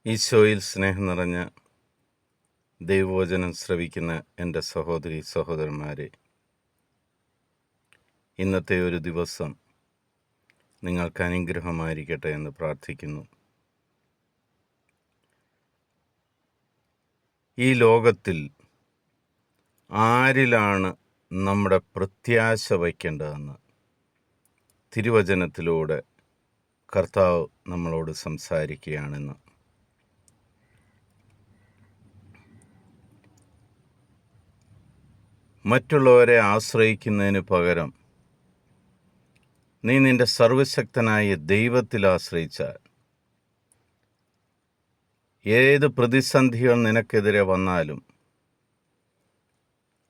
ഈശോയിൽ സ്നേഹം നിറഞ്ഞ ദൈവവചനം ശ്രവിക്കുന്ന എൻ്റെ സഹോദരി സഹോദരന്മാരെ, ഇന്നത്തെ ഒരു ദിവസം നിങ്ങൾക്ക് അനുഗ്രഹമായിരിക്കട്ടെ എന്ന് പ്രാർത്ഥിക്കുന്നു. ഈ ലോകത്തിൽ ആരിലാണ് നമ്മുടെ പ്രത്യാശ വയ്ക്കേണ്ടതെന്ന് തിരുവചനത്തിലൂടെ കർത്താവ് നമ്മളോട് സംസാരിക്കുകയാണെന്ന്. മറ്റുള്ളവരെ ആശ്രയിക്കുന്നതിന് പകരം നീ നിന്റെ സർവശക്തനായ ദൈവത്തിൽ ആശ്രയിച്ചാൽ ഏത് പ്രതിസന്ധികൾ നിനക്കെതിരെ വന്നാലും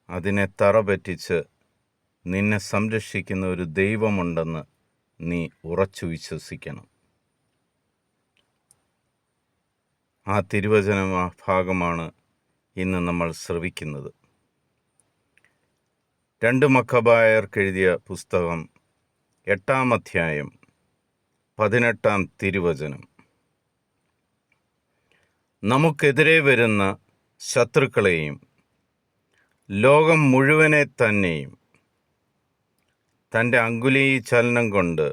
അതിനെ തറപറ്റിച്ച് നിന്നെ സംരക്ഷിക്കുന്ന ഒരു ദൈവമുണ്ടെന്ന് നീ ഉറച്ചു വിശ്വസിക്കണം. ആ തിരുവചന ഭാഗമാണ് ഇന്ന് നമ്മൾ ശ്രവിക്കുന്നത്. 2 മക്കബായർക്കെഴുതിയ പുസ്തകം 8-ാം അധ്യായം 18-ാം തിരുവചനം. നമുക്കെതിരെ വരുന്ന ശത്രുക്കളെയും ലോകം മുഴുവനെ തന്നെയും തൻ്റെ അങ്കുലീ ചലനം കൊണ്ട്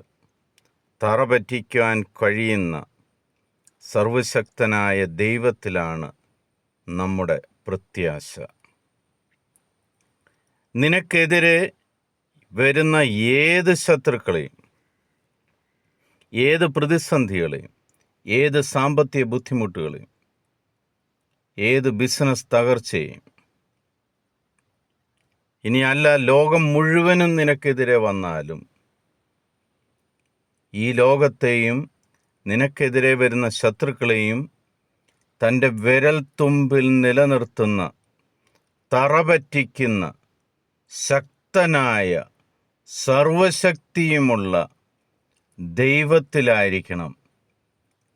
തറപറ്റിക്കുവാൻ കഴിയുന്ന സർവശക്തനായ ദൈവത്തിലാണ് നമ്മുടെ പ്രത്യാശ. നിനക്കെതിരെ വരുന്ന ഏത് ശത്രുക്കളെയും, ഏത് പ്രതിസന്ധികളെയും, ഏത് സാമ്പത്തിക ബുദ്ധിമുട്ടുകളെയും, ഏത് ബിസിനസ് തകർച്ചയും, ഇനി അല്ല ലോകം മുഴുവനും നിനക്കെതിരെ വന്നാലും ഈ ലോകത്തെയും നിനക്കെതിരെ വരുന്ന ശത്രുക്കളെയും തൻ്റെ വിരൽ തുമ്പിൽ നിലനിർത്തുന്ന തറപറ്റിക്കുന്ന ശക്തനായ സർവശക്തിയുമുള്ള ദൈവത്തിലായിരിക്കണം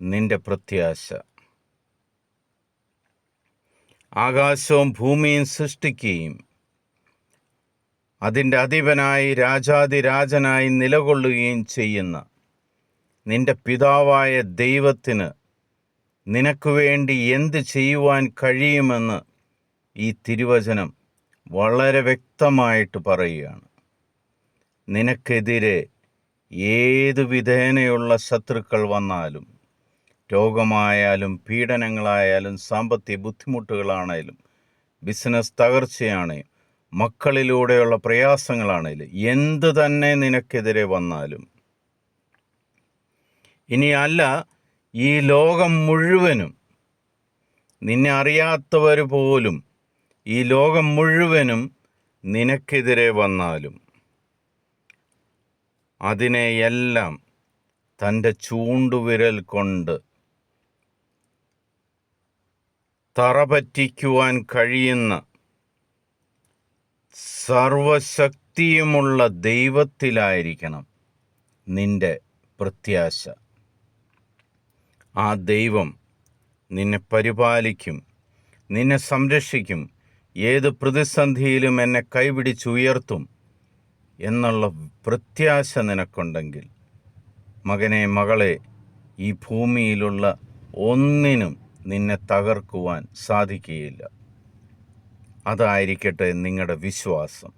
നിന്റെ പ്രത്യാശ. ആകാശവും ഭൂമിയും സൃഷ്ടിക്കുകയും അതിൻ്റെ അധിപനായി രാജാതിരാജനായി നിലകൊള്ളുകയും ചെയ്യുന്ന നിന്റെ പിതാവായ ദൈവത്തിന് നിനക്ക് വേണ്ടി എന്ത് ചെയ്യുവാൻ കഴിയുമെന്ന് ഈ തിരുവചനം വളരെ വ്യക്തമായിട്ട് പറയുകയാണ്. നിനക്കെതിരെ ഏതു വിധേനയുള്ള ശത്രുക്കൾ വന്നാലും, രോഗമായാലും പീഡനങ്ങളായാലും സാമ്പത്തിക ബുദ്ധിമുട്ടുകളാണേലും ബിസിനസ് തകർച്ചയാണേലും മക്കളിലൂടെയുള്ള പ്രയാസങ്ങളാണേലും എന്തു തന്നെ നിനക്കെതിരെ വന്നാലും, ഇനി അല്ല ഈ ലോകം മുഴുവനും, നിന്നെ അറിയാത്തവർ പോലും ഈ ലോകം മുഴുവനും നിനക്കെതിരെ വന്നാലും അതിനെയെല്ലാം തൻ്റെ ചൂണ്ടുവിരൽ കൊണ്ട് തറപറ്റിക്കുവാൻ കഴിയുന്ന സർവശക്തിയുമുള്ള ദൈവത്തിലായിരിക്കണം നിന്റെ പ്രത്യാശ. ആ ദൈവം നിന്നെ പരിപാലിക്കും, നിന്നെ സംരക്ഷിക്കും, ഏത് പ്രതിസന്ധിയിലും എന്നെ കൈപിടിച്ചുയർത്തും എന്നുള്ള പ്രത്യാശ നിനക്കുണ്ടെങ്കിൽ, മകനെ മകളെ, ഈ ഭൂമിയിലുള്ള ഒന്നിനും നിന്നെ തകർക്കുവാൻ സാധിക്കുകയില്ല. അതായിരിക്കട്ടെ നിങ്ങളുടെ വിശ്വാസം.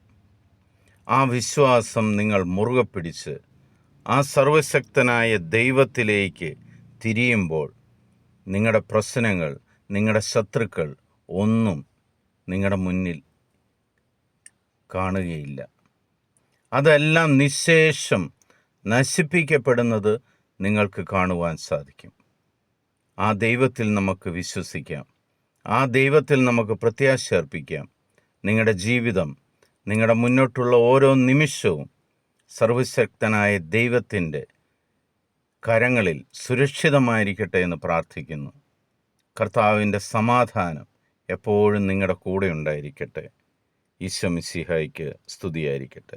ആ വിശ്വാസം നിങ്ങൾ മുറുകെ പിടിച്ച് ആ സർവശക്തനായ ദൈവത്തിലേക്ക് തിരിയുമ്പോൾ നിങ്ങളുടെ പ്രശ്നങ്ങൾ, നിങ്ങളുടെ ശത്രുക്കൾ ഒന്നും നിങ്ങളുടെ മുന്നിൽ കാണുകയില്ല. അതെല്ലാം നിശ്ശേഷം നശിപ്പിക്കപ്പെടുന്നത് നിങ്ങൾക്ക് കാണുവാൻ സാധിക്കും. ആ ദൈവത്തിൽ നമുക്ക് വിശ്വസിക്കാം, ആ ദൈവത്തിൽ നമുക്ക് പ്രത്യാശ അർപ്പിക്കാം. നിങ്ങളുടെ ജീവിതം, നിങ്ങളുടെ മുന്നോട്ടുള്ള ഓരോ നിമിഷവും സർവശക്തനായ ദൈവത്തിൻ്റെ കരങ്ങളിൽ സുരക്ഷിതമായിരിക്കട്ടെ എന്ന് പ്രാർത്ഥിക്കുന്നു. കർത്താവിൻ്റെ സമാധാനം എപ്പോഴും നിങ്ങളുടെ കൂടെ ഉണ്ടായിരിക്കട്ടെ. ഈശോ മിശിഹായ്ക്ക് സ്തുതിയായിരിക്കട്ടെ.